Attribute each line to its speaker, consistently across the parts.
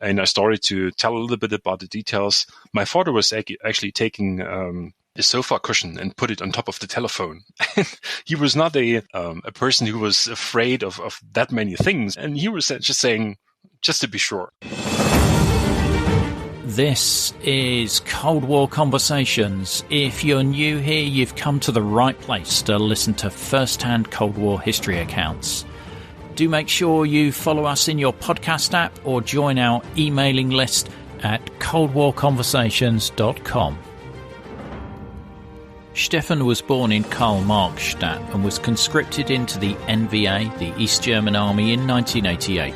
Speaker 1: And I started to tell a little bit about the details. My father was actually taking a sofa cushion and put it on top of the telephone. He was not a person who was afraid of that many things. And he was just saying, just to be sure.
Speaker 2: This is Cold War Conversations. If you're new here, you've come to the right place to listen to first-hand Cold War history accounts. Do make sure you follow us in your podcast app or join our emailing list at coldwarconversations.com. Steffen was born in Karl Marx Stadt and was conscripted into the NVA, the East German Army, in 1988.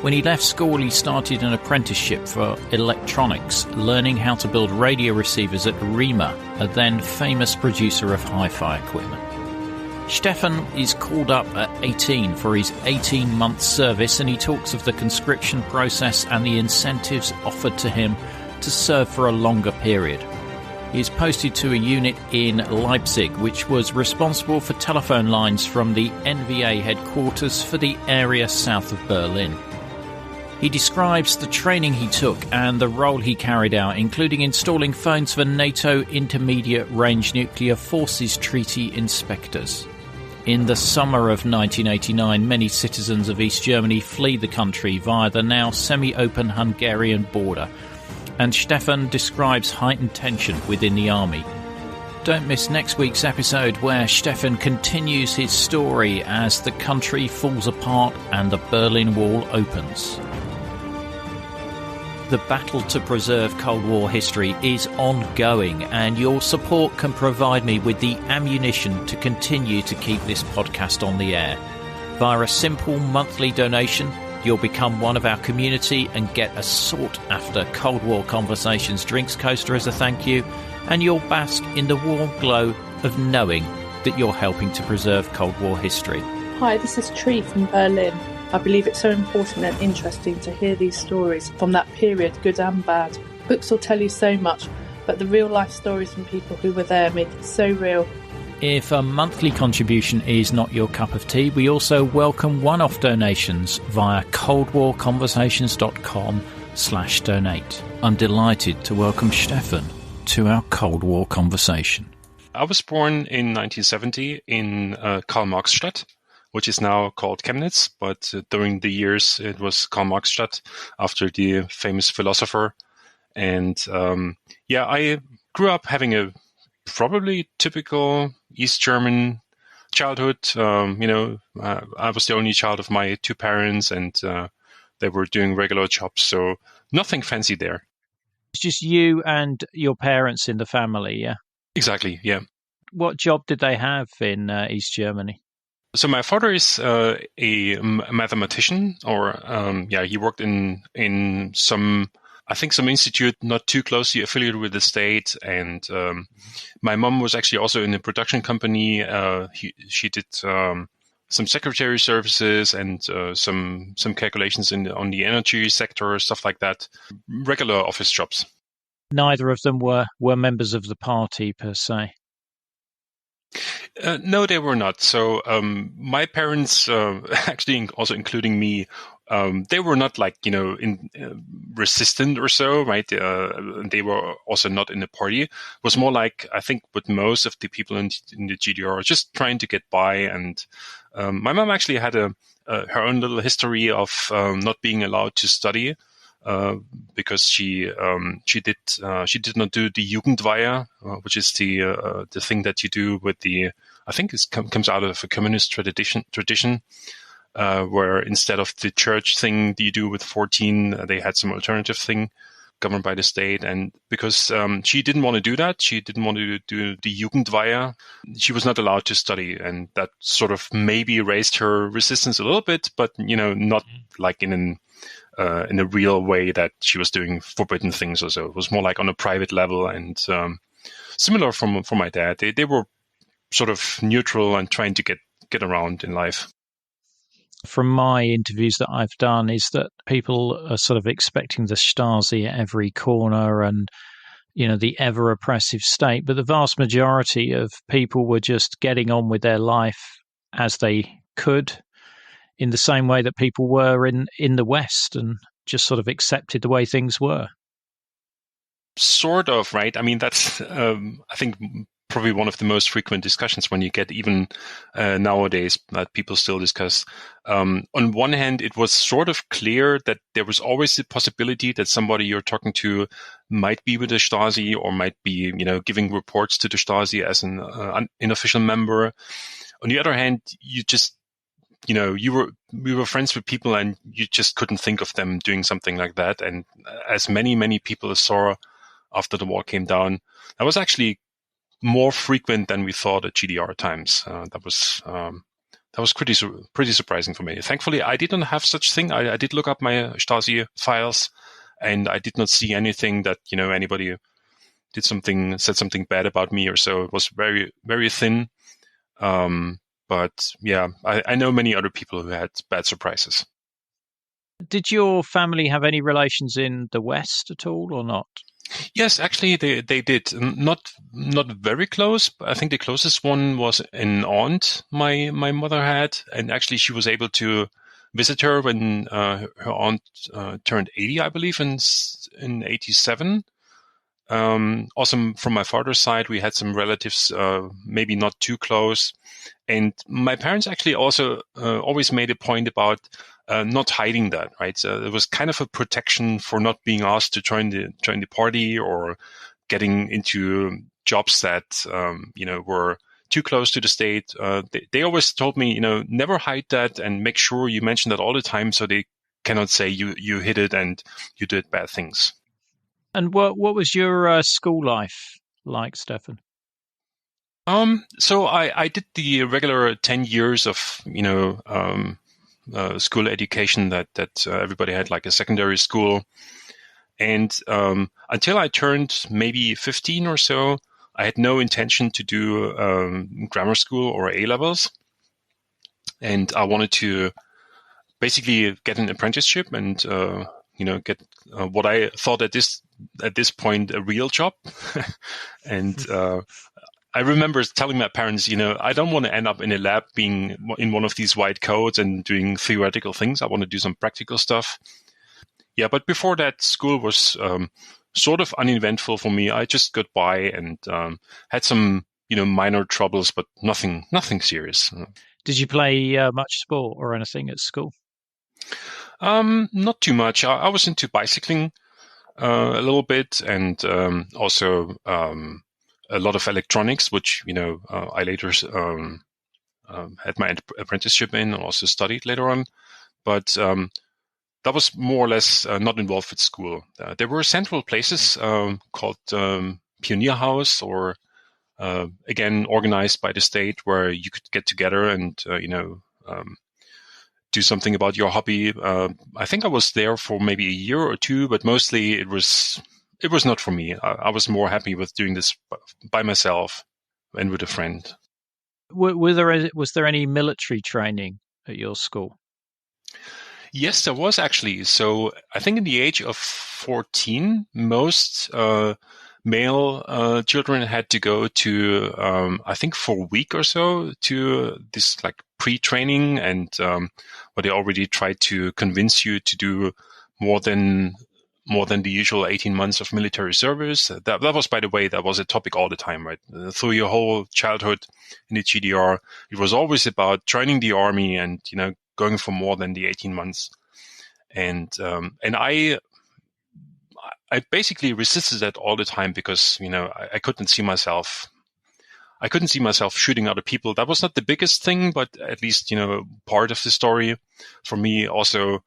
Speaker 2: When he left school, he started an apprenticeship for electronics, learning how to build radio receivers at Rima, a then famous producer of hi-fi equipment. Steffen is called up at 18 for his 18-month service, and he talks of the conscription process and the incentives offered to him to serve for a longer period. He is posted to a unit in Leipzig, which was responsible for telephone lines from the NVA Headquarters for the area south of Berlin. He describes the training he took and the role he carried out, including installing phones for NATO Intermediate Range Nuclear Forces Treaty inspectors. In the summer of 1989, many citizens of East Germany flee the country via the now semi-open Hungarian border, and Steffen describes heightened tension within the army. Don't miss next week's episode where Steffen continues his story as the country falls apart and the Berlin Wall opens. The battle to preserve Cold War history is ongoing, and your support can provide me with the ammunition to continue to keep this podcast on the air. Via a simple monthly donation, you'll become one of our community and get a sought-after Cold War Conversations drinks coaster as a thank you, and you'll bask in the warm glow of knowing that you're helping to preserve Cold War history.
Speaker 3: Hi, this is Tree from Berlin. I believe it's so important and interesting to hear these stories from that period, good and bad. Books will tell you so much, but the real-life stories from people who were there make it so real.
Speaker 2: If a monthly contribution is not your cup of tea, we also welcome one-off donations via coldwarconversations.com/donate. I'm delighted to welcome Steffen to our Cold War conversation.
Speaker 1: I was born in 1970 in Karl Marx Stadt, which is now called Chemnitz, but during the years it was Karl Marx Stadt after the famous philosopher. And I grew up having a probably typical East German childhood. I was the only child of my two parents, and they were doing regular jobs, so nothing fancy there.
Speaker 2: It's just you and your parents in the family, yeah? Exactly,
Speaker 1: yeah.
Speaker 2: What job did they have in East Germany?
Speaker 1: So my father is a mathematician, or he worked in some institute not too closely affiliated with the state. And my mom was actually also in a production company. She did some secretary services and some calculations on the energy sector, stuff like that. Regular office jobs.
Speaker 2: Neither of them were members of the party per se.
Speaker 1: No, they were not. So my parents, actually also including me, they were not resistant or so, right? They were also not in the party. It was more like, I think, with most of the people in the GDR, just trying to get by. And my mom actually had her own little history of not being allowed to study. Because she did not do the Jugendweihe, which is the thing that you do with the, I think it comes out of a communist tradition, where instead of the church thing that you do with 14, they had some alternative thing governed by the state. And because she didn't want to do that, she didn't want to do the Jugendweihe, she was not allowed to study, and that sort of maybe raised her resistance a little bit, but not like in a real way that she was doing forbidden things or so. It was more like on a private level, and similar from my dad. They were sort of neutral and trying to get around in life.
Speaker 2: From my interviews that I've done, is that people are sort of expecting the Stasi at every corner and, the ever oppressive state. But the vast majority of people were just getting on with their life as they could, in the same way that people were in the West, and just sort of accepted the way things were?
Speaker 1: Sort of, right? I mean, that's, I think, probably one of the most frequent discussions when you get even nowadays that people still discuss. On one hand, it was sort of clear that there was always the possibility that somebody you're talking to might be with the Stasi or might be, giving reports to the Stasi as an unofficial member. On the other hand, you just, we were friends with people and you just couldn't think of them doing something like that. And as many people saw after the wall came down, that was actually more frequent than we thought at GDR times. That was pretty surprising for me. Thankfully, I did not have such thing. I did look up my Stasi files, and I did not see anything that anybody said something bad about me or so. It was very, very thin. But yeah, I know many other people who had bad surprises.
Speaker 2: Did your family have any relations in the West at all, or not?
Speaker 1: Yes, actually, they did. Not very close. But I think the closest one was an aunt my mother had, and actually she was able to visit her when her aunt turned 80, I believe, in 87. Also, from my father's side, we had some relatives, maybe not too close. And my parents actually also always made a point about not hiding that, right? So it was kind of a protection for not being asked to join the party or getting into jobs that were too close to the state. They always told me, never hide that and make sure you mention that all the time, so they cannot say you hid it and you did bad things.
Speaker 2: And what was your school life like, Steffen?
Speaker 1: So I did the regular 10 years of school education that everybody had, like a secondary school, and until I turned maybe 15 or so, I had no intention to do grammar school or A levels, and I wanted to basically get an apprenticeship and get what I thought at this point a real job. And I remember telling my parents, I don't want to end up in a lab being in one of these white coats and doing theoretical things. I want to do some practical stuff. Yeah, but before that, school was sort of uneventful for me. I just got by and had some, minor troubles, but nothing serious.
Speaker 2: Did you play much sport or anything at school?
Speaker 1: Not too much. I was into bicycling a little bit, and also a lot of electronics, which I later had my apprenticeship in and also studied later on. But that was more or less not involved with school. There were central places called Pioneer House, or again organized by the state, where you could get together and do something about your hobby. I think I was there for maybe a year or two, but mostly it was not for me. I was more happy with doing this by myself and with a friend.
Speaker 2: Was there any military training at your school?
Speaker 1: Yes, there was actually. So I think in the age of 14, most male children had to go to, I think for a week or so, to this like pre-training, and where they already tried to convince you to do more than the usual 18 months of military service. That was, by the way, that was a topic all the time, right? Through your whole childhood in the GDR, it was always about joining the army and, going for more than the 18 months. And I basically resisted that all the time because, I couldn't see myself shooting other people. That was not the biggest thing, but at least, part of the story for me. Also,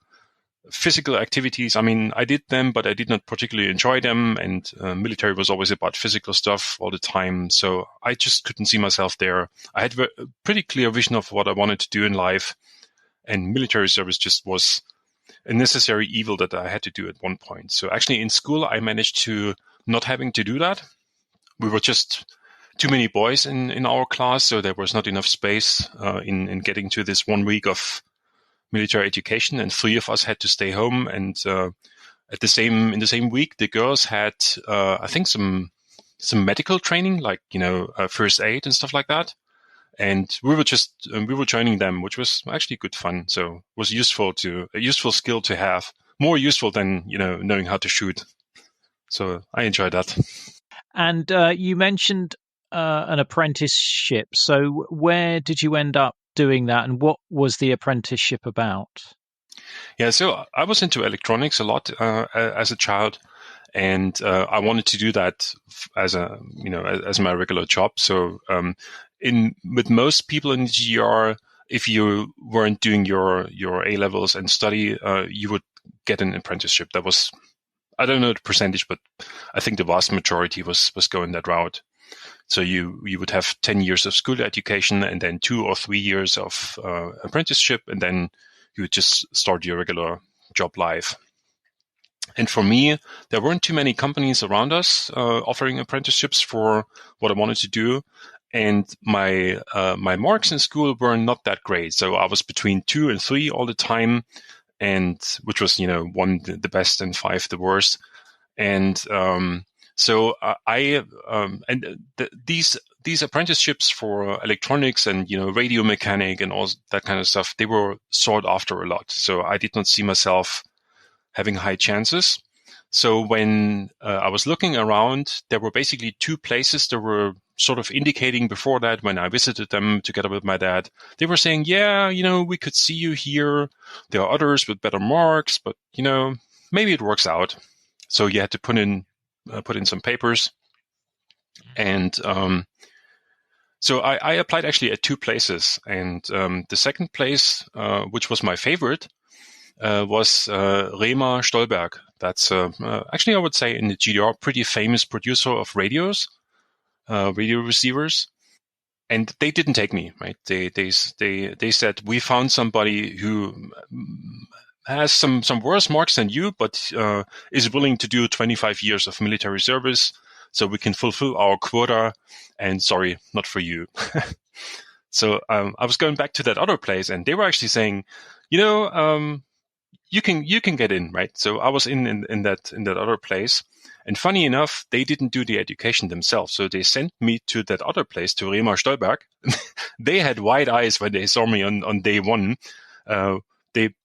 Speaker 1: physical activities, I mean, I did them, but I did not particularly enjoy them. And military was always about physical stuff all the time. So I just couldn't see myself there. I had a pretty clear vision of what I wanted to do in life. And military service just was a necessary evil that I had to do at one point. So actually in school, I managed to not having to do that. We were just too many boys in our class, so there was not enough space in getting to this 1 week of military education, and 3 of us had to stay home. And in the same week, the girls had I think some medical training, like first aid and stuff like that. And we were joining them, which was actually good fun. So it was a useful skill to have more useful than, knowing how to shoot. So I enjoyed that.
Speaker 2: And you mentioned an apprenticeship. So where did you end up doing that, and what was the apprenticeship about?
Speaker 1: Yeah, so I was into electronics a lot as a child, and I wanted to do that as as my regular job. So with most people in the GDR, if you weren't doing your A levels and study, you would get an apprenticeship. That was, I don't know the percentage, but I think the vast majority was going that route. So you would have 10 years of school education and then 2 or 3 years of apprenticeship, and then you would just start your regular job life. And for me, there weren't too many companies around us offering apprenticeships for what I wanted to do. And my marks in school were not that great. So I was between 2 and 3 all the time, and which was, 1 the best and 5 the worst. And so these apprenticeships for electronics and, radio mechanic and all that kind of stuff, they were sought after a lot. So I did not see myself having high chances. So when I was looking around, there were basically 2 places that were sort of indicating before that when I visited them together with my dad. They were saying, yeah, we could see you here. There are others with better marks, but, maybe it works out. So you had to put in some papers. And so I applied actually at 2 places. And the second place, which was my favorite, was Rema Stolberg. That's actually, I would say, in the GDR, pretty famous producer of radios, radio receivers. And they didn't take me, right? They said, we found somebody who has some worse marks than you, but is willing to do 25 years of military service, so we can fulfill our quota. And sorry, not for you. So I was going back to that other place, and they were actually saying, you can get in, right? So I was in that other place, and funny enough, they didn't do the education themselves, so they sent me to that other place, to Rema Stolberg. They had wide eyes when they saw me on day 1.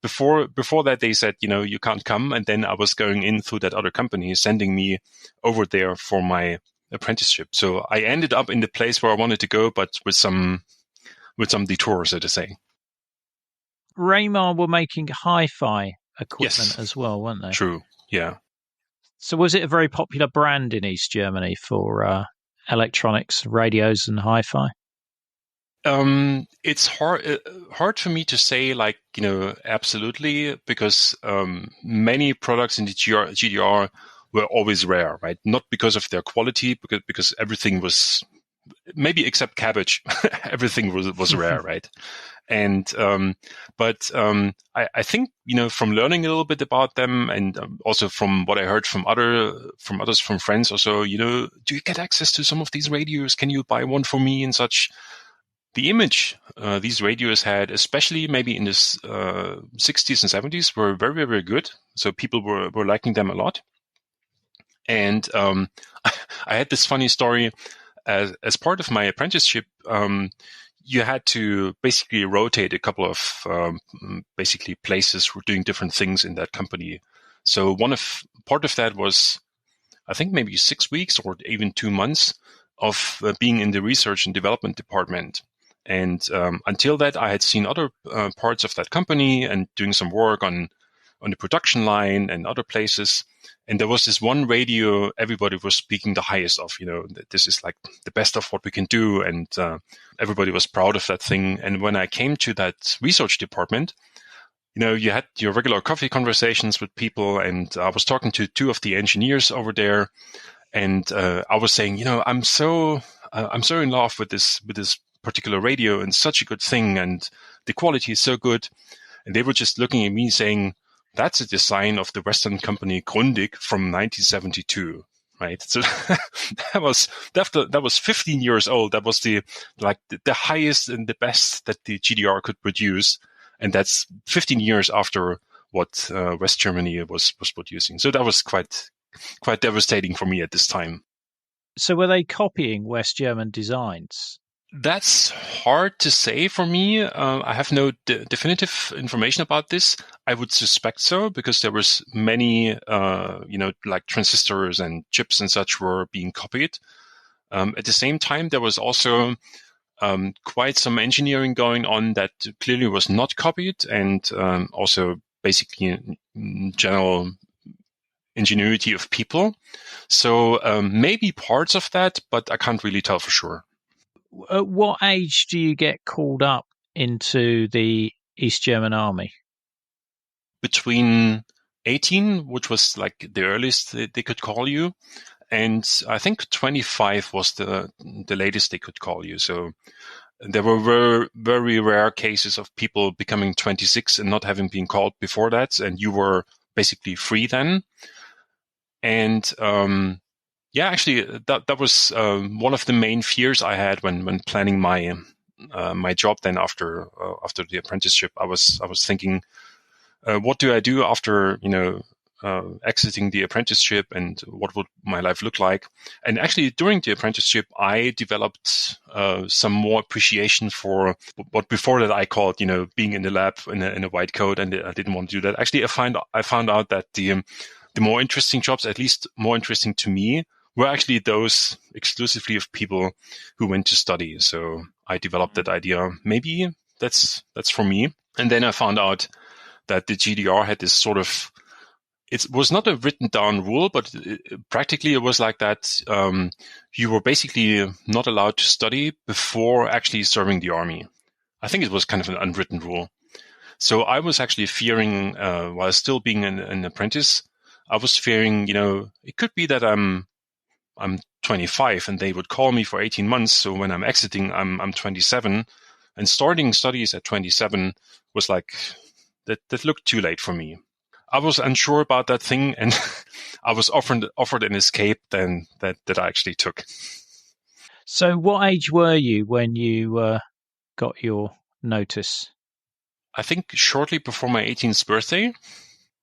Speaker 1: Before that they said, you can't come, and then I was going in through that other company, sending me over there for my apprenticeship. So I ended up in the place where I wanted to go, but with some detour, so to say.
Speaker 2: Raymar were making hi-fi equipment
Speaker 1: Yes.
Speaker 2: as well, weren't they?
Speaker 1: True, yeah.
Speaker 2: So was it a very popular brand in East Germany for electronics, radios and hi-fi?
Speaker 1: It's hard for me to say, absolutely, because many products in the GDR were always rare, right? Not because of their quality, because everything was, maybe except cabbage, everything was rare, right? And but I think, from learning a little bit about them, and also from what I heard from friends also, do you get access to some of these radios? Can you buy one for me and such? The image these radios had, especially maybe in the 60s and 70s, were very, very good. So people were liking them a lot. And I had this funny story. As part of my apprenticeship, you had to basically rotate a couple of basically places for doing different things in that company. So part of that was, I think, maybe 6 weeks or even 2 months of being in the research and development department. And until that, I had seen other parts of that company and doing some work on the production line and other places. And there was this one radio everybody was speaking the highest of, this is like the best of what we can do. And everybody was proud of that thing. And when I came to that research department, you had your regular coffee conversations with people. And I was talking to 2 of the engineers over there. And I was saying, I'm so in love with this particular radio, and such a good thing. And the quality is so good. And they were just looking at me saying, that's a design of the Western company Grundig from 1972, right? So that was 15 years old. That was the highest and the best that the GDR could produce, and that's 15 years after what West Germany was producing. So that was quite devastating for me at this time.
Speaker 2: So were they copying West German designs?
Speaker 1: That's hard to say for me. I have no definitive information about this. I would suspect so because there was many, like transistors and chips and such were being copied. At the same time, there was also quite some engineering going on that clearly was not copied, and also basically general ingenuity of people. So maybe parts of that, but I can't really tell for sure.
Speaker 2: At what age do you get called up into the East German Army?
Speaker 1: Between 18, which was like the earliest they could call you, and I think 25 was the latest they could call you. So there were very rare cases of people becoming 26 and not having been called before that, and you were basically free then. And actually, that was one of the main fears I had when planning my my job. Then after the apprenticeship, I was thinking, what do I do after exiting the apprenticeship, and what would my life look like? And actually, during the apprenticeship, I developed some more appreciation for what before that I called being in the lab in a white coat, and I didn't want to do that. Actually, I found out that the more interesting jobs, at least more interesting to me, were actually those exclusively of people who went to study. So I developed that idea. Maybe that's for me. And then I found out that the GDR had this sort of, it was not a written down rule, but practically it was like that. You were basically not allowed to study before actually serving the army. I think it was kind of an unwritten rule. So I was actually fearing, while still being an apprentice, I was fearing, it could be that I'm 25 and they would call me for 18 months. So when I'm exiting, I'm 27, and starting studies at 27 was like, that looked too late for me. I was unsure about that thing, and I was offered an escape then that I actually took.
Speaker 2: So what age were you when you got your notice?
Speaker 1: I think shortly before my 18th birthday.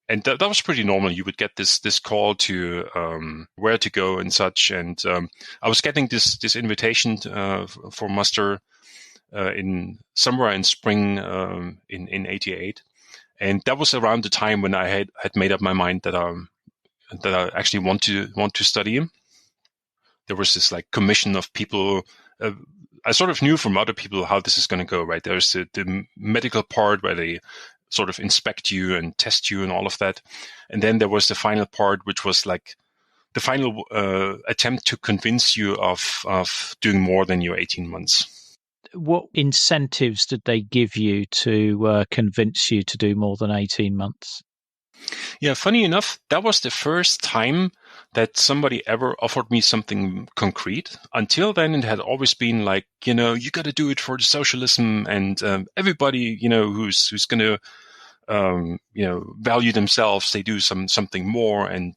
Speaker 1: And that was pretty normal. You would get this call to where to go and such. And I was getting this invitation for muster in somewhere in spring in '88, and that was around the time when I had made up my mind that I actually want to study. There was this like commission of people. I sort of knew from other people how this is going to go. Right, there's the medical part where they sort of inspect you and test you and all of that. And then there was the final part, which was like the final attempt to convince you of doing more than your 18 months.
Speaker 2: What incentives did they give you to convince you to do more than 18 months?
Speaker 1: Yeah, funny enough, that was the first time that somebody ever offered me something concrete. Until then, it had always been like, you got to do it for the socialism, and everybody, who's going to, value themselves, they do something more, and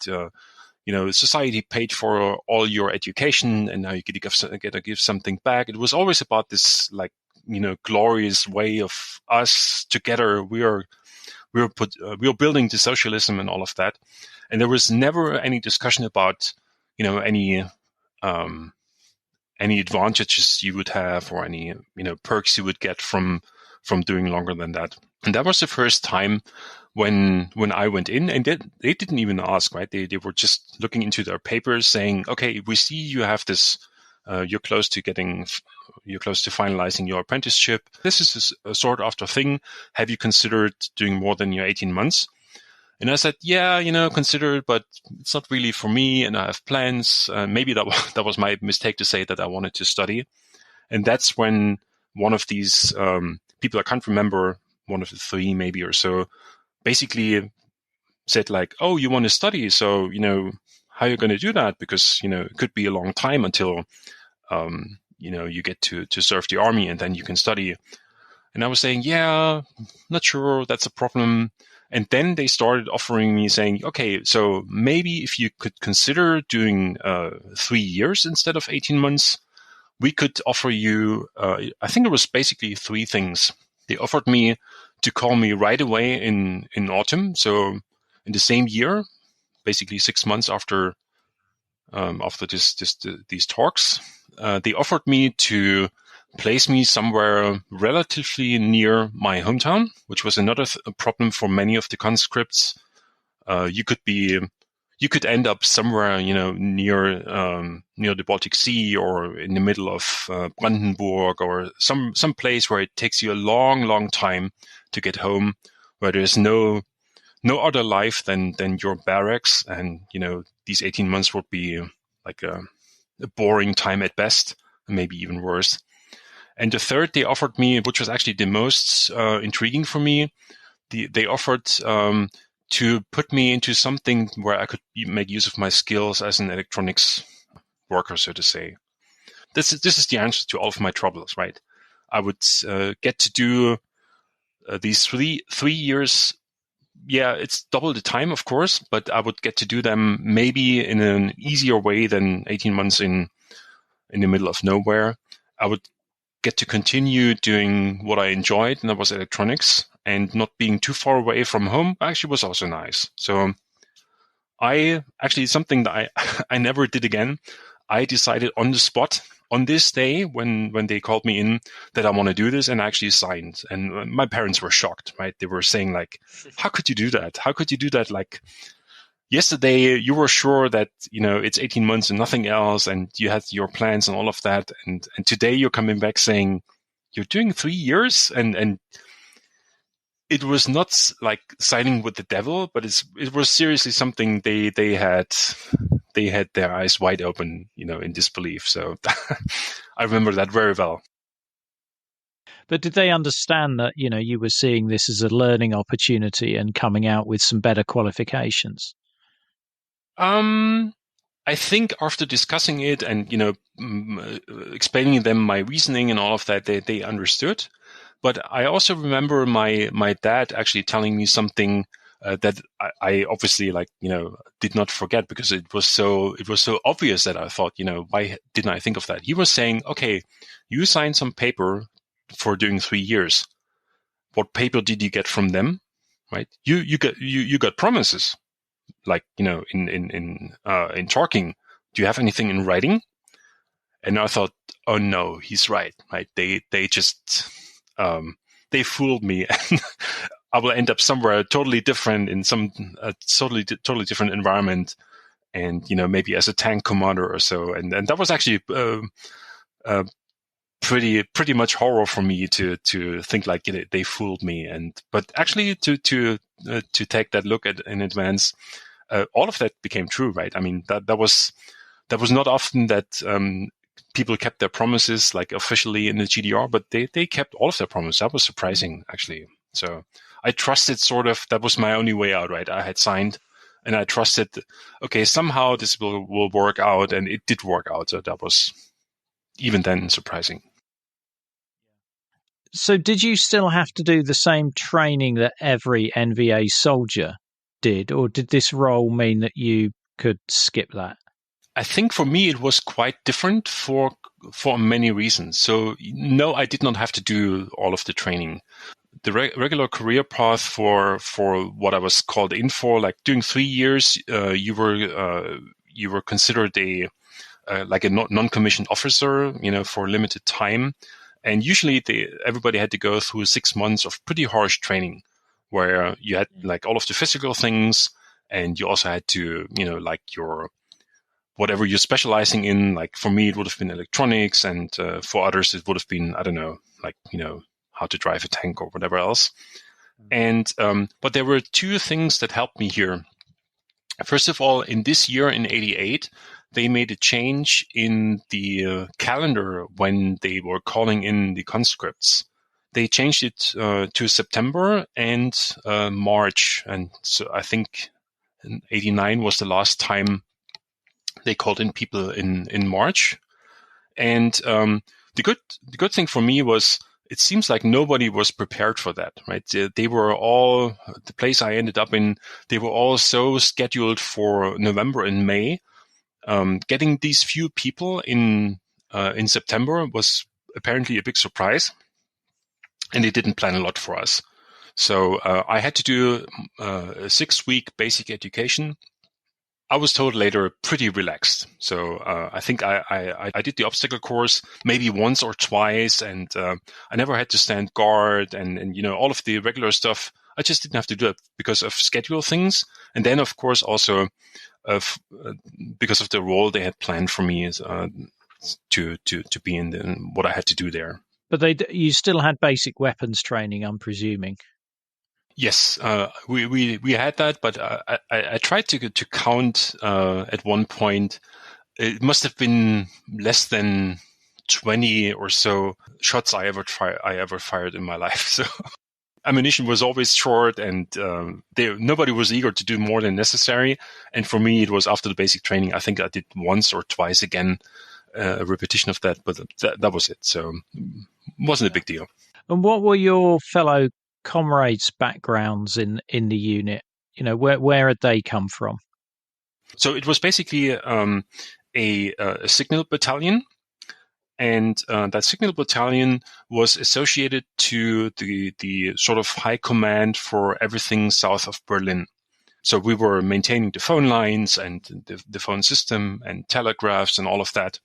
Speaker 1: society paid for all your education, and now you get to give something back. It was always about this, like, glorious way of us together. We are building the socialism and all of that, and there was never any discussion about any advantages you would have or any perks you would get from doing longer than that. And that was the first time when I went in, and they didn't even ask, right? They were just looking into their papers, saying, okay, we see you have this. You're close to finalizing your apprenticeship. This is a sort of thing. Have you considered doing more than your 18 months? And I said, yeah, consider it, but it's not really for me, and I have plans. Maybe that was my mistake to say that I wanted to study. And that's when one of these people, I can't remember, one of the three maybe or so, basically said like, oh, you want to study, so, how are you going to do that? Because, it could be a long time until you get to serve the army, and then you can study. And I was saying, yeah, not sure, that's a problem. And then they started offering me, saying, okay, so maybe if you could consider doing 3 years instead of 18 months, we could offer you, I think it was basically three things. They offered me to call me right away in autumn, so in the same year, basically 6 months after these talks. They offered me to placed me somewhere relatively near my hometown, which was another problem for many of the conscripts. You could end up somewhere, near the Baltic Sea or in the middle of Brandenburg or some place where it takes you a long, long time to get home, where there's no other life than your barracks, and these 18 months would be like a boring time at best, maybe even worse. And the third they offered me, which was actually the most intriguing for me, they offered to put me into something where I could make use of my skills as an electronics worker, so to say. This is the answer to all of my troubles, right? I would get to do these three years. Yeah, it's double the time, of course, but I would get to do them maybe in an easier way than 18 months in the middle of nowhere. I would get to continue doing what I enjoyed, and that was electronics, and not being too far away from home actually was also nice. So something that I never did again, I decided on the spot, on this day when they called me in, that I want to do this, and I actually signed. And my parents were shocked, right? They were saying like, how could you do that? How could you do that? Like, yesterday you were sure that, it's 18 months and nothing else, and you had your plans and all of that. And today you're coming back saying you're doing 3 years, and it was not like siding with the devil, but it was seriously something they had their eyes wide open, in disbelief. So I remember that very well.
Speaker 2: But did they understand that, you were seeing this as a learning opportunity and coming out with some better qualifications?
Speaker 1: I think after discussing it and, explaining them my reasoning and all of that, they understood. But I also remember my dad actually telling me something that I obviously did not forget, because it was so obvious that I thought, why didn't I think of that? He was saying, okay, you signed some paper for doing 3 years. What paper did you get from them? Right? You got promises, like, in talking. Do you have anything in writing? And I thought, oh no, he's right. Right? They just they fooled me. I will end up somewhere totally different in some totally different environment, and maybe as a tank commander or so. And that was actually pretty much horror for me to think like they fooled me. But actually to take that look at in advance, all of that became true, right? I mean, that was not often that people kept their promises like officially in the GDR, but they kept all of their promises. That was surprising, actually. So I trusted sort of, that was my only way out, right? I had signed and I trusted, okay, somehow this will work out, and it did work out. So that was even then surprising.
Speaker 2: So did you still have to do the same training that every NVA soldier did, or did this role mean that you could skip that?
Speaker 1: I think for me it was quite different for many reasons. So no, I did not have to do all of the training. The regular career path for what I was called in for, like doing 3 years, you were considered a non-commissioned officer, for a limited time, and usually everybody had to go through 6 months of pretty harsh training, where you had like all of the physical things, and you also had to, your whatever you're specializing in. Like for me, it would have been electronics, and for others, it would have been, I don't know, how to drive a tank or whatever else. And but there were two things that helped me here. First of all, in this year, in 88, they made a change in the calendar when they were calling in the conscripts. They changed it to September and March. And so I think in 89 was the last time they called in people in March. And the good thing for me was, it seems like nobody was prepared for that, right? They were all, the place I ended up in, they were all so scheduled for November and May. Getting these few people in September was apparently a big surprise, and they didn't plan a lot for us. So I had to do a 6-week basic education, I was told later pretty relaxed. So I think I did the obstacle course maybe once or twice, and I never had to stand guard and all of the regular stuff. I just didn't have to do it because of schedule things, and then of course also because of the role they had planned for me as to be in what I had to do there.
Speaker 2: But you still had basic weapons training, I'm presuming.
Speaker 1: Yes, we had that, but I tried to count at one point. It must have been less than 20 or so shots I ever fired in my life. So ammunition was always short, and nobody was eager to do more than necessary. And for me, it was after the basic training. I think I did once or twice again a repetition of that, but that was it. So it wasn't a big deal.
Speaker 2: And what were your fellow comrades' backgrounds in the unit? Where had they come from?
Speaker 1: So it was basically a signal battalion, and that signal battalion was associated to the sort of high command for everything south of Berlin. So we were maintaining the phone lines and the phone system and telegraphs and all of that.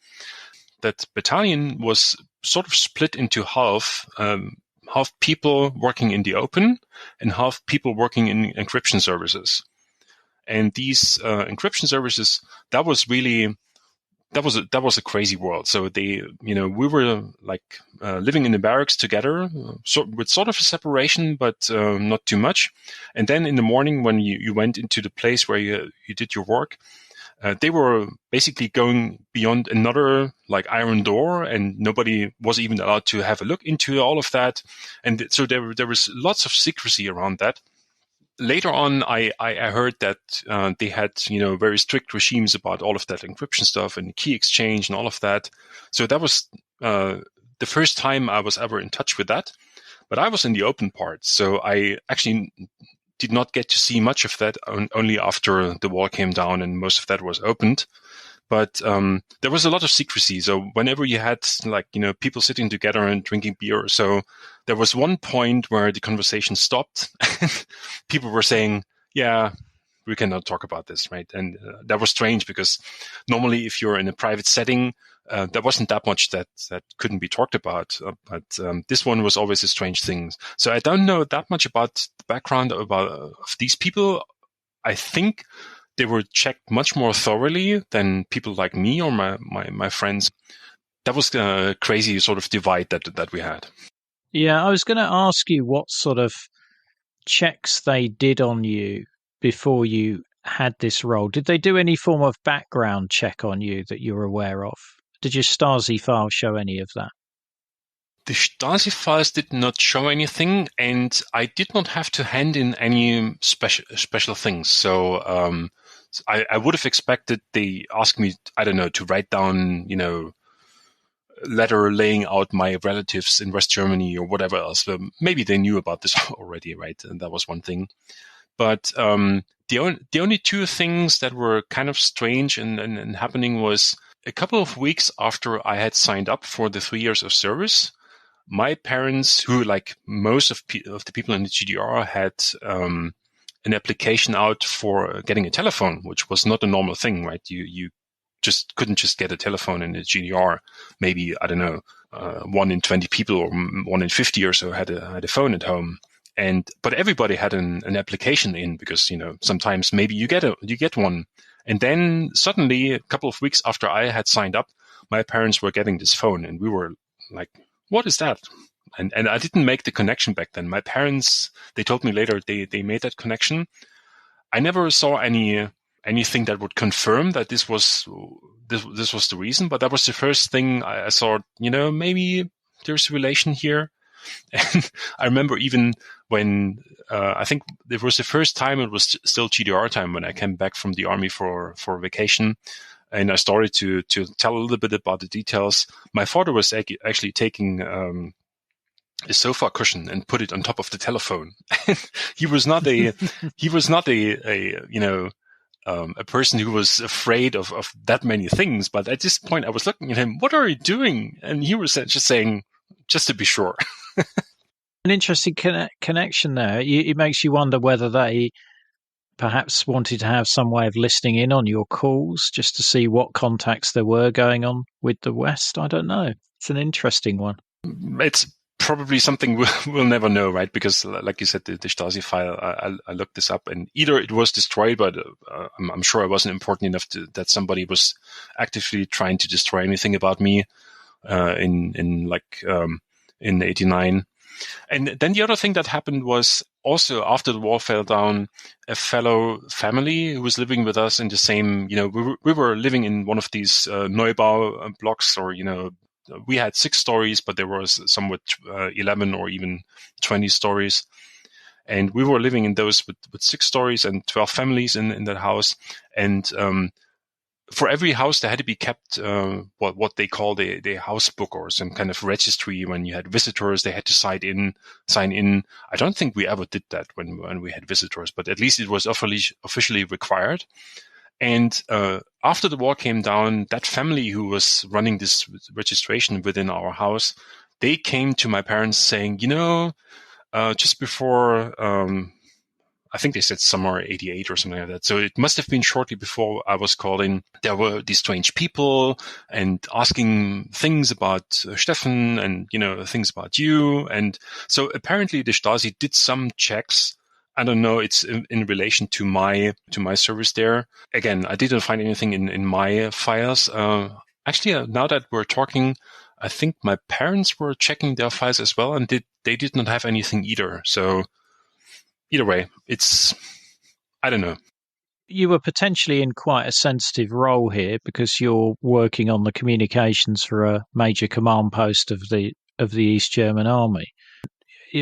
Speaker 1: That battalion was sort of split into half people working in the open and half people working in encryption services. And these encryption services, that was a crazy world. So we were like living in the barracks together, with sort of a separation, but not too much. And then in the morning, when you went into the place where you did your work, they were basically going beyond another like iron door, and nobody was even allowed to have a look into all of that. And so there was lots of secrecy around that. Later on, I heard that they had very strict regimes about all of that encryption stuff and key exchange and all of that. So that was the first time I was ever in touch with that. But I was in the open part, so I actually did not get to see much of that only after the wall came down and most of that was opened. But there was a lot of secrecy. So whenever you had people sitting together and drinking beer, so there was one point where the conversation stopped. People were saying, "Yeah, we cannot talk about this," right? And that was strange because normally, if you're in a private setting, there wasn't that much that couldn't be talked about. But this one was always a strange thing. So I don't know that much about the background of these people. I think they were checked much more thoroughly than people like me or my friends. That was the crazy sort of divide that we had.
Speaker 2: Yeah, I was going to ask you what sort of checks they did on you before you had this role. Did they do any form of background check on you that you're aware of? Did your Stasi file show any of that?
Speaker 1: The Stasi files did not show anything, and I did not have to hand in any special things. So I would have expected they asked me, I don't know, to write down, letter laying out my relatives in West Germany or whatever else. Maybe they knew about this already, right? And that was one thing. But the only two things that were kind of strange and happening was a couple of weeks after I had signed up for the 3 years of service, my parents, who like most of the people in the GDR, had an application out for getting a telephone, which was not a normal thing, right? You just couldn't just get a telephone in the GDR. Maybe, I don't know, 1 in 20 people or 1 in 50 or so had a phone at home. But everybody had an application in because, sometimes maybe you get one. And then suddenly, a couple of weeks after I had signed up, my parents were getting this phone, and we were like, what is that? And I didn't make the connection back then. My parents, they told me later they made that connection. I never saw anything that would confirm that this was the reason, but that was the first thing I saw, maybe there's a relation here. And I remember even when I think it was the first time, it was still GDR time, when I came back from the army for vacation, and I started to tell a little bit about the details. My father was actually taking a sofa cushion and put it on top of the telephone. He was not a person who was afraid of that many things. But at this point, I was looking at him, what are you doing? And he was just saying, just to be sure.
Speaker 2: An interesting connection there. It makes you wonder whether they perhaps wanted to have some way of listening in on your calls just to see what contacts there were going on with the West? I don't know. It's an interesting one.
Speaker 1: It's probably something we'll never know, right? Because, like you said, the Stasi file, I looked this up, and either it was destroyed, but I'm sure I wasn't important enough that somebody was actively trying to destroy anything about me in '89. And then the other thing that happened was also after the wall fell down, a fellow family who was living with us in the same, we were living in one of these Neubau blocks, or, we had 6 stories, but there was some with 11 or even 20 stories. And we were living in those with 6 stories and 12 families in that house. And for every house, there had to be kept what they call the house book, or some kind of registry. When you had visitors, they had to sign in. I don't think we ever did that when we had visitors, but at least it was officially required. And after the wall came down, that family who was running this registration within our house, they came to my parents saying, just before, I think they said summer '88 or something like that. So it must have been shortly before I was called in. There were these strange people and asking things about Steffen and, things about you. And so apparently the Stasi did some checks. I don't know. It's in relation to my service there. Again, I didn't find anything in my files. Actually, now that we're talking, I think my parents were checking their files as well, and they did not have anything either. So either way, I don't know.
Speaker 2: You were potentially in quite a sensitive role here because you're working on the communications for a major command post of the East German Army.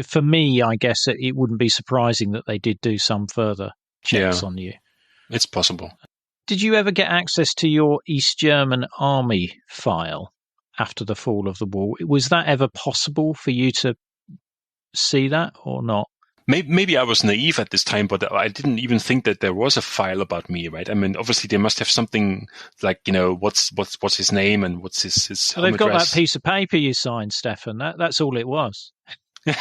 Speaker 2: For me, I guess it wouldn't be surprising that they did do some further checks on you.
Speaker 1: It's possible.
Speaker 2: Did you ever get access to your East German Army file after the fall of the wall? Was that ever possible for you to see that or not?
Speaker 1: Maybe I was naive at this time, but I didn't even think that there was a file about me, right? I mean, obviously they must have something like, what's his name and what's his
Speaker 2: well, they've got
Speaker 1: address.
Speaker 2: That piece of paper you signed, Steffen. That's all it was.
Speaker 1: Yeah.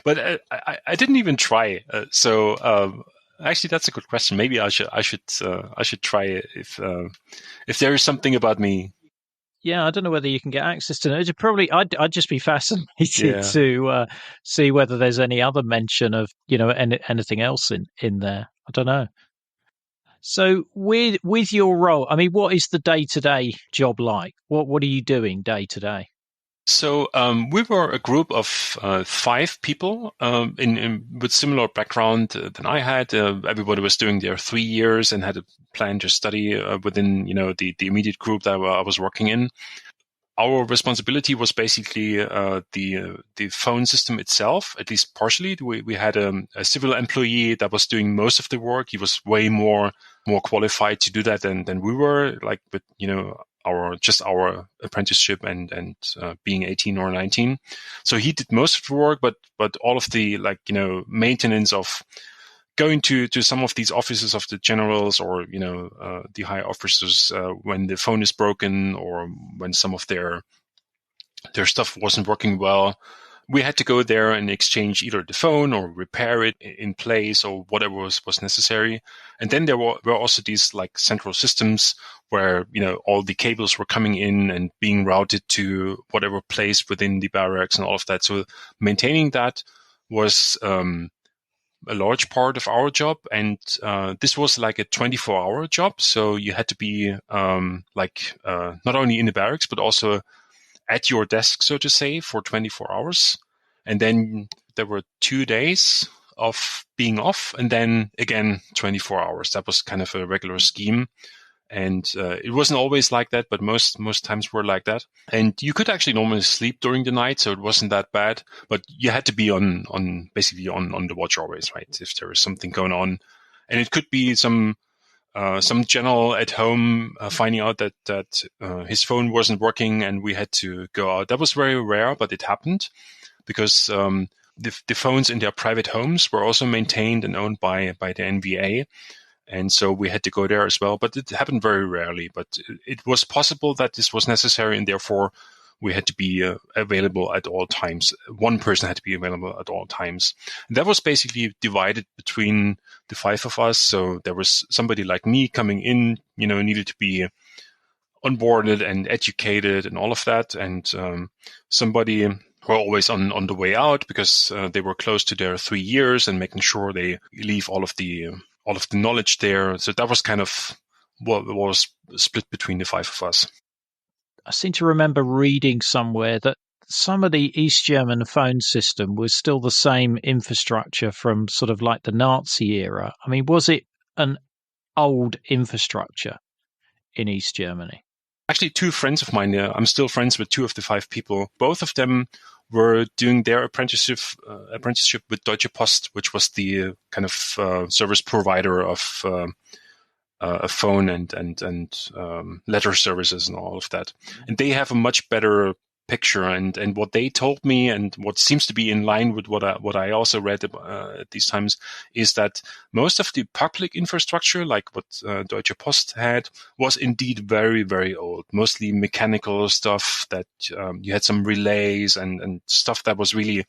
Speaker 1: But I didn't even try. Actually, that's a good question. Maybe I should try if there is something about me.
Speaker 2: Yeah, I don't know whether you can get access to it. I'd just be fascinated to see whether there's any other mention of anything else in there. I don't know. So with your role, I mean, what is the day-to-day job like? What are you doing day to day?
Speaker 1: So we were a group of 5 people with similar background than I had. Everybody was doing their 3 years and had a plan to study within the immediate group that I was working in. Our responsibility was basically the phone system itself, at least partially. We had a civil employee that was doing most of the work. He was way more qualified to do that than we were, like with our apprenticeship and being 18 or 19. So he did most of the work, but all of the maintenance of going to some of these offices of the generals or the high officers when the phone is broken or when some of their stuff wasn't working well, we had to go there and exchange either the phone or repair it in place or whatever was necessary. And then there were also these central systems where, all the cables were coming in and being routed to whatever place within the barracks and all of that. So maintaining that was a large part of our job. And this was like a 24-hour job. So you had to be not only in the barracks, but also at your desk, so to say, for 24 hours. And then there were 2 days of being off, and then again 24 hours. That was kind of a regular scheme. And it wasn't always like that, but most times were like that. And you could actually normally sleep during the night, so it wasn't that bad. But you had to be on basically on the watch always, right? If there was something going on, and it could be some general at home finding out that his phone wasn't working and we had to go out. That was very rare, but it happened because the phones in their private homes were also maintained and owned by the NVA. And so we had to go there as well. But it happened very rarely. But it was possible that this was necessary, and therefore we had to be available at all times. One person had to be available at all times. And that was basically divided between the 5 of us. So there was somebody like me coming in, needed to be onboarded and educated and all of that. And somebody who were always on the way out because they were close to their 3 years and making sure they leave all of the knowledge there. So that was kind of what was split between the 5 of us.
Speaker 2: I seem to remember reading somewhere that some of the East German phone system was still the same infrastructure from sort of like the Nazi era. I mean, was it an old infrastructure in East Germany?
Speaker 1: Actually, 2 friends of mine, I'm still friends with 2 of the 5 people. Both of them were doing their apprenticeship with Deutsche Post, which was the kind of service provider of a phone and letter services and all of that. And they have a much better picture. And what they told me, and what seems to be in line with what I also read at these times, is that most of the public infrastructure, like what Deutsche Post had, was indeed very, very old. Mostly mechanical stuff that you had some relays and stuff that was really,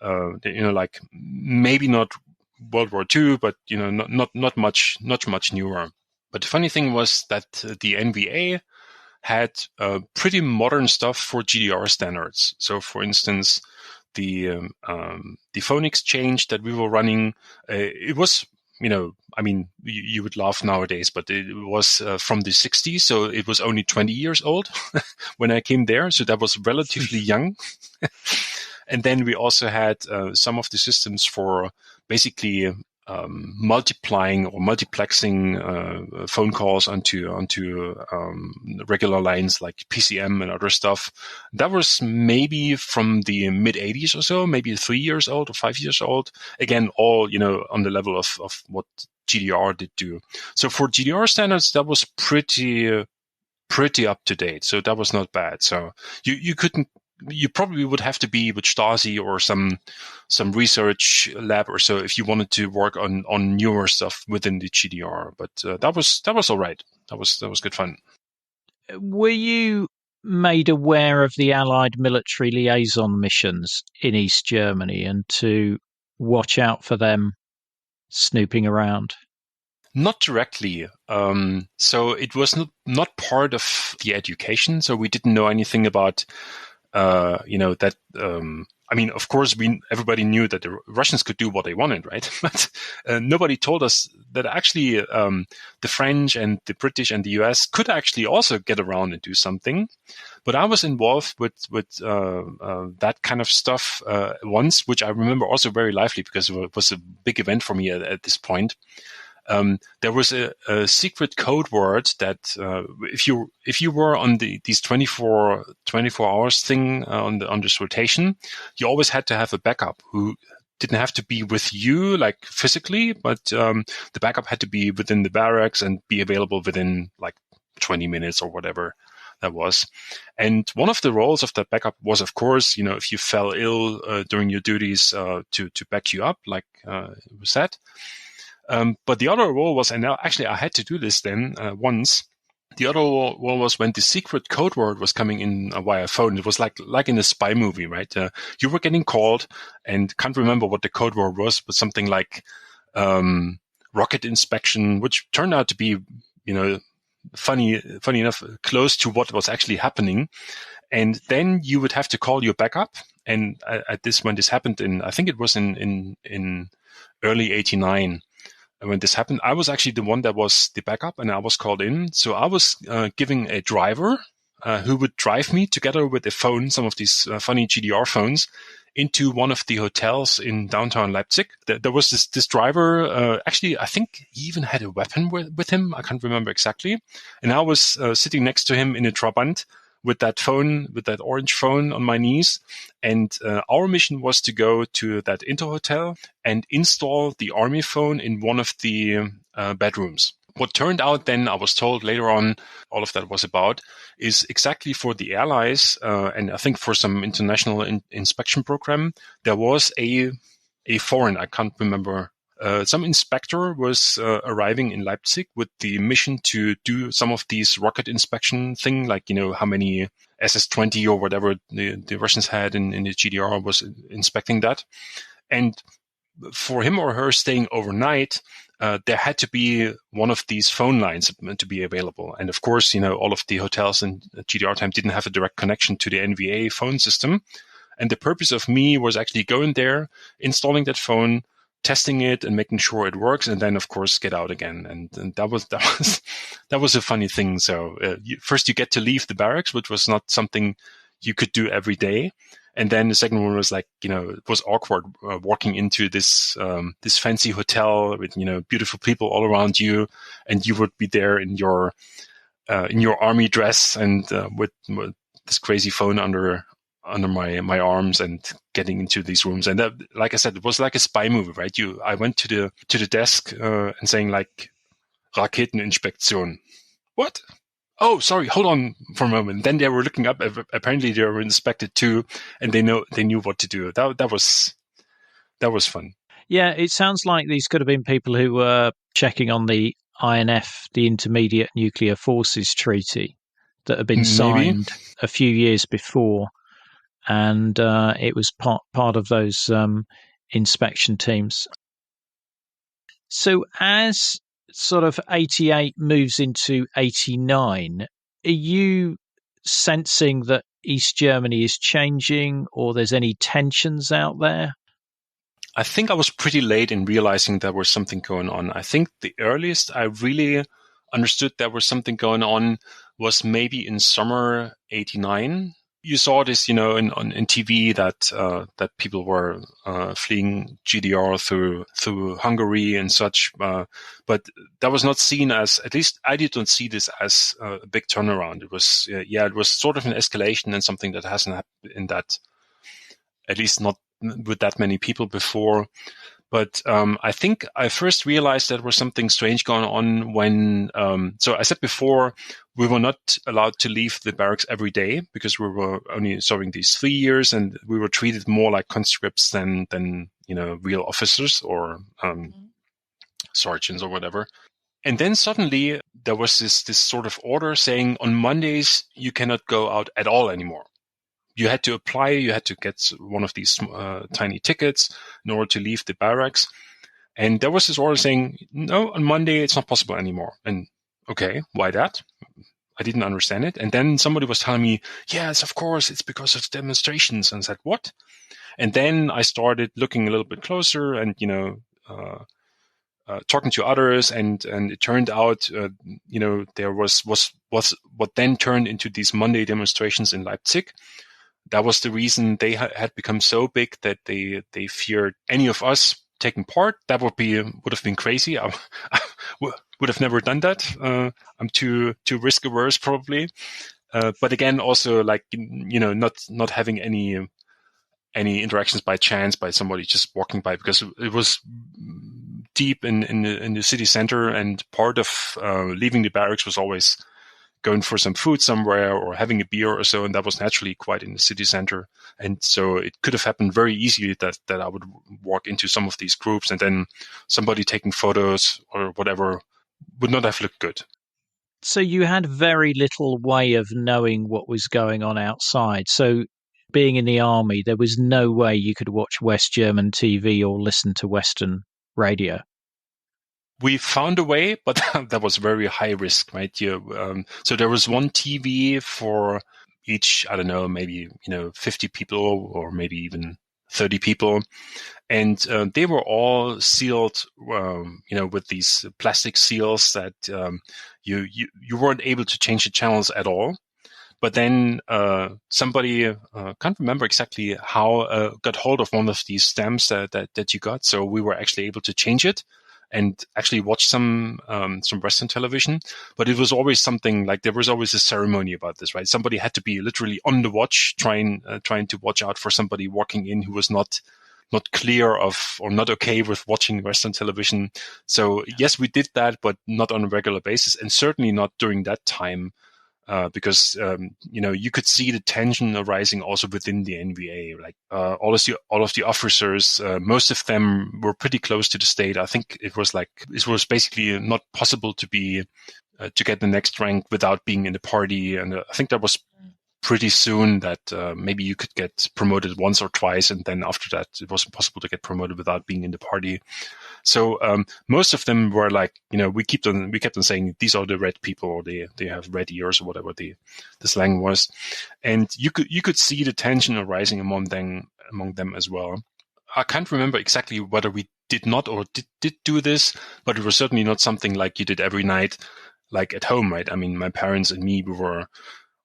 Speaker 1: like maybe not World War II, but not much newer. But the funny thing was that the NVA had pretty modern stuff for GDR standards. So, for instance, the phone exchange that we were running, it was, you would laugh nowadays, but it was from the 60s, so it was only 20 years old when I came there. So that was relatively young. And then we also had some of the systems for basically multiplying or multiplexing phone calls onto regular lines like PCM and other stuff. That was maybe from the mid 80s or so, maybe 3 years old or 5 years old. Again, all on the level of what GDR did do. So for GDR standards, that was pretty up to date. So that was not bad. So you probably would have to be with Stasi or some research lab or so if you wanted to work on newer stuff within the GDR. But that was all right. That was good fun.
Speaker 2: Were you made aware of the Allied military liaison missions in East Germany and to watch out for them snooping around?
Speaker 1: Not directly. So it was not part of the education. So we didn't know anything about that. Of course, everybody knew that the Russians could do what they wanted, right? But nobody told us that actually the French and the British and the US could actually also get around and do something. But I was involved with that kind of stuff once, which I remember also very lively because it was a big event for me at this point. There was a secret code word that if you were on these 24 hours thing on this rotation, you always had to have a backup who didn't have to be with you like physically, but the backup had to be within the barracks and be available within like 20 minutes or whatever that was. And one of the roles of that backup was, of course, if you fell ill during your duties to back you up, like it was said. But the other role was, and actually I had to do this then once. The other role was when the secret code word was coming in via phone. It was like in a spy movie, right? You were getting called and can't remember what the code word was, but something like rocket inspection, which turned out to be, funny enough, close to what was actually happening. And then you would have to call your backup. And when this happened I think it was in early '89. When this happened, I was actually the one that was the backup and I was called in. So I was giving a driver who would drive me together with a phone, some of these funny GDR phones, into one of the hotels in downtown Leipzig. There was this driver, actually, I think he even had a weapon with him. I can't remember exactly. And I was sitting next to him in a Trabant with that phone, with that orange phone on my knees. And our mission was to go to that Interhotel and install the army phone in one of the bedrooms. What turned out then, I was told later on, all of that was about, is exactly for the Allies, and I think for some international inspection program, there was a foreign, I can't remember some inspector was arriving in Leipzig with the mission to do some of these rocket inspection thing, like, how many SS-20 or whatever the Russians had in the GDR was inspecting that. And for him or her staying overnight, there had to be one of these phone lines to be available. And of course, all of the hotels in GDR time didn't have a direct connection to the NVA phone system. And the purpose of me was actually going there, installing that phone, testing it and making sure it works, and then of course get out again. And that was a funny thing. So first you get to leave the barracks, which was not something you could do every day. And then the second one was like, it was awkward walking into this fancy hotel with, beautiful people all around you, and you would be there in your army dress and with this crazy phone under my arms and getting into these rooms. And that, like I said, it was like a spy movie, right? I went to the desk and saying like, Raketeninspektion. What? Oh, sorry, hold on for a moment. Then they were looking up. Apparently they were inspected too, and they knew what to do. That was fun.
Speaker 2: Yeah, it sounds like these could have been people who were checking on the INF, the Intermediate Nuclear Forces Treaty, that had been signed a few years before, and it was part of those inspection teams. So as sort of 88 moves into 89, are you sensing that East Germany is changing, or there's any tensions out there?
Speaker 1: I think I was pretty late in realizing there was something going on. I think the earliest I really understood there was something going on was maybe in summer 89. You saw this, on TV that people were fleeing GDR through Hungary and such, but that was not seen as, at least I did not see this as a big turnaround. It was, it was sort of an escalation and something that hasn't happened in that, at least not with that many people before. But I think I first realized there was something strange going on when, so I said before, we were not allowed to leave the barracks every day because we were only serving these 3 years, and we were treated more like conscripts than real officers or sergeants or whatever. And then suddenly there was this sort of order saying on Mondays you cannot go out at all anymore. You had to apply, you had to get one of these tiny tickets in order to leave the barracks. And there was this order saying, no, on Monday it's not possible anymore. And okay, why that? I didn't understand it. And then somebody was telling me, yes, of course, it's because of demonstrations. And I said, what? And then I started looking a little bit closer and, talking to others. And it turned out, there was what then turned into these Monday demonstrations in Leipzig. That was the reason they had become so big that they feared any of us taking part. That would have been crazy. I would have never done that. I'm too risk averse probably. But again, also like, not having any interactions by chance by somebody just walking by, because it was deep in the city center, and part of leaving the barracks was always going for some food somewhere or having a beer or so, and that was naturally quite in the city center. And so it could have happened very easily that I would walk into some of these groups, and then somebody taking photos or whatever would not have looked good.
Speaker 2: So you had very little way of knowing what was going on outside. So being in the army, there was no way you could watch West German TV or listen to Western radio.
Speaker 1: We found a way, but that was very high risk, right? So there was one TV for each, I don't know, maybe, 50 people or maybe even 30 people. And they were all sealed, with these plastic seals that you weren't able to change the channels at all. But then somebody, can't remember exactly how, got hold of one of these stamps that you got. So we were actually able to change it and actually watch some Western television. But it was always something like, there was always a ceremony about this, right? Somebody had to be literally on the watch, trying to watch out for somebody walking in who was not clear of or not okay with watching Western television. So yes, we did that, but not on a regular basis, and certainly not during that time. because you could see the tension arising also within the NVA. Like all of the officers, most of them were pretty close to the state. I think it was basically not possible to get the next rank without being in the party, and I think that was pretty soon that maybe you could get promoted once or twice, and then after that it wasn't possible to get promoted without being in the party. So most of them were like, we kept on saying these are the red people, or they have red ears, or whatever the slang was, and you could see the tension arising among them as well. I can't remember exactly whether we did not or did do this, but it was certainly not something like you did every night, like at home, right? I mean, my parents and me, we were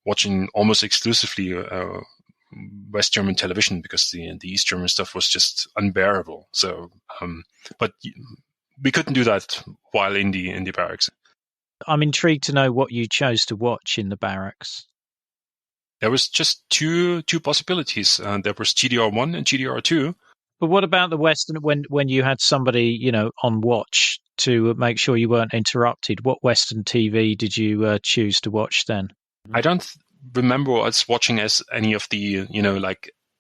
Speaker 1: watching almost exclusively West German television because the East German stuff was just unbearable. So, but we couldn't do that while in the barracks.
Speaker 2: I'm intrigued to know what you chose to watch in the barracks.
Speaker 1: There was just two possibilities. There was GDR1 and GDR2.
Speaker 2: But what about the Western, when you had somebody, on watch to make sure you weren't interrupted? What Western TV did you choose to watch then?
Speaker 1: I don't remember us watching as any of the,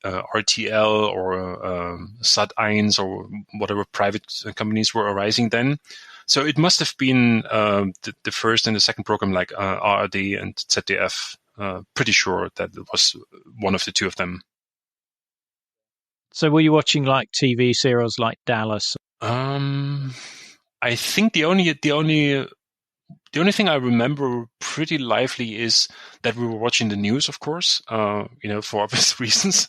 Speaker 1: RTL or Sat.1 or whatever private companies were arising then. So it must have been the first and the second program, like ARD and ZDF. Pretty sure that it was one of the two of them.
Speaker 2: So were you watching like TV serials like Dallas?
Speaker 1: I think the only thing I remember pretty lively is that we were watching the news, of course, for obvious reasons.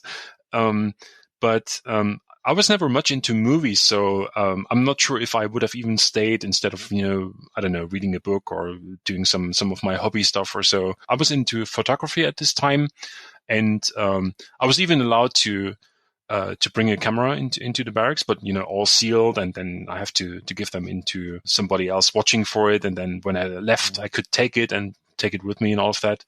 Speaker 1: But I was never much into movies, so I'm not sure if I would have even stayed instead of, I don't know, reading a book or doing some of my hobby stuff or so. I was into photography at this time, and I was even allowed to bring a camera into the barracks, but all sealed, and then I have to give them into somebody else watching for it, and then when I left, I could take it with me and all of that.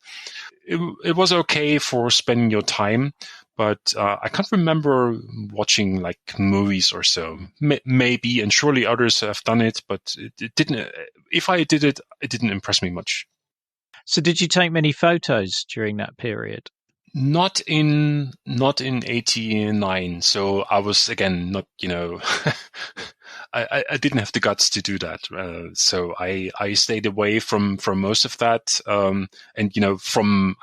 Speaker 1: It was okay for spending your time, but I can't remember watching like movies or so. Maybe, and surely others have done it, but it didn't. If I did it, it didn't impress me much.
Speaker 2: So, did you take many photos during that period?
Speaker 1: Not in 89. So I was, again, not, I didn't have the guts to do that. So I stayed away from most of that. And, from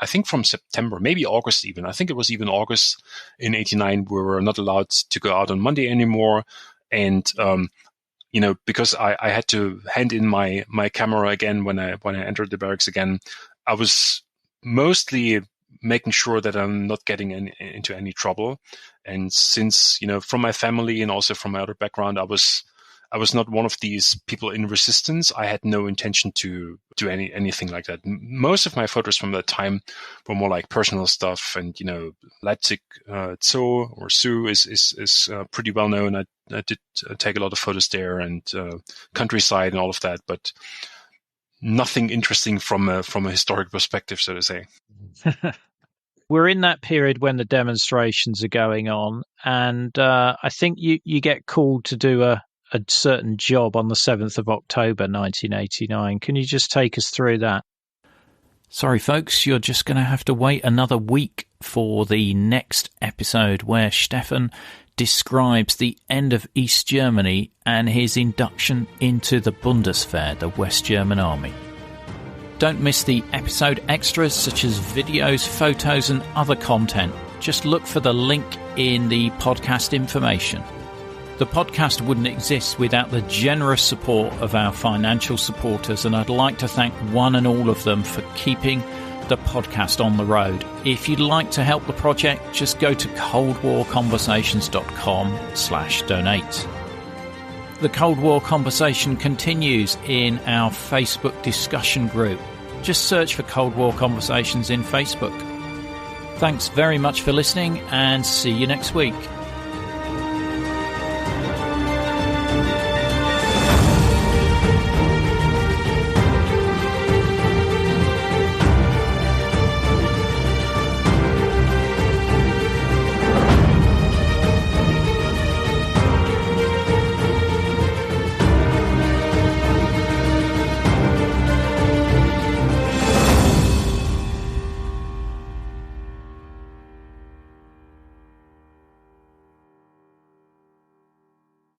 Speaker 1: September, maybe August even. I think it was even August in 89, we were not allowed to go out on Monday anymore. And, because I had to hand in my camera again when I entered the barracks again, I was mostly making sure that I'm not getting into any trouble. And since, from my family and also from my other background, I was not one of these people in resistance. I had no intention to do anything like that. Most of my photos from that time were more like personal stuff, and Leipzig Zoo or Zoo is pretty well known. I did take a lot of photos there, and countryside and all of that, but nothing interesting from a historic perspective, so to say.
Speaker 2: We're in that period when the demonstrations are going on, and I think you get called to do a certain job on the 7th of October 1989. Can you just take us through that? Sorry, folks, you're just going to have to wait another week for the next episode where Steffen describes the end of East Germany and his induction into the Bundeswehr, the West German Army. Don't miss the episode extras such as videos, photos and other content. Just look for the link in the podcast information. The podcast wouldn't exist without the generous support of our financial supporters, and I'd like to thank one and all of them for keeping the podcast on the road. If you'd like to help the project, just go to coldwarconversations.com/donate. The Cold War conversation continues in our Facebook discussion group. Just search for Cold War Conversations in Facebook. Thanks very much for listening, and see you next week.